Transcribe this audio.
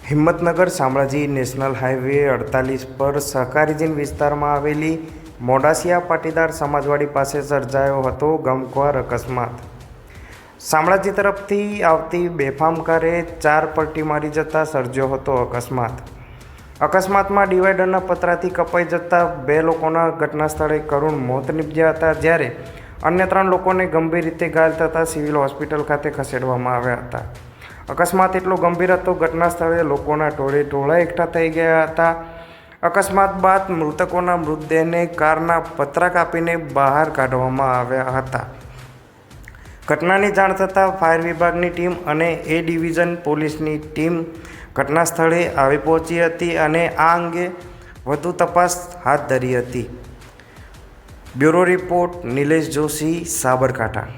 Himmatnagar Shamlaji national highway 48 પર સહકારીજીન વિસ્તારમાં આવેલી મોડાસિયા પાટીદાર સમાજવાડી પાસે સર્જાયો હતો ગમખ્વાર અકસ્માત। શામળાજી તરફથી આવતી બેફામ કારે 4 પલટી મારી જતા સર્જ્યો હતો અકસ્માતમાં ડિવાઈડરના પતરાથી કપાઈ જતા 2 લોકોના ઘટના સ્થળે કરુણ મોત નીપજ્યા હતા, જ્યારે અન્ય 3 લોકોને ગંભીર રીતે ઘાયલ થતા સિવિલ હોસ્પિટલ ખાતે ખસેડવામાં આવ્યા હતા। અકસ્માત એટલો ગંભીર હતો, ઘટના સ્થળે લોકોના ટોળે એકઠા થઈ ગયા હતા। અકસ્માત બાદ મૃતકોના મૃતદેહને કારના પતરા કાપીને બહાર કાઢવામાં આવ્યા હતા। ઘટનાની જાણ થતાં ફાયર વિભાગની ટીમ અને એ ડિવિઝન પોલીસની ટીમ ઘટના સ્થળે આવી પહોંચી હતી અને આ અંગે વધુ તપાસ હાથ ધરી હતી। Bureau report Nilesh Joshi, Sabarkantha.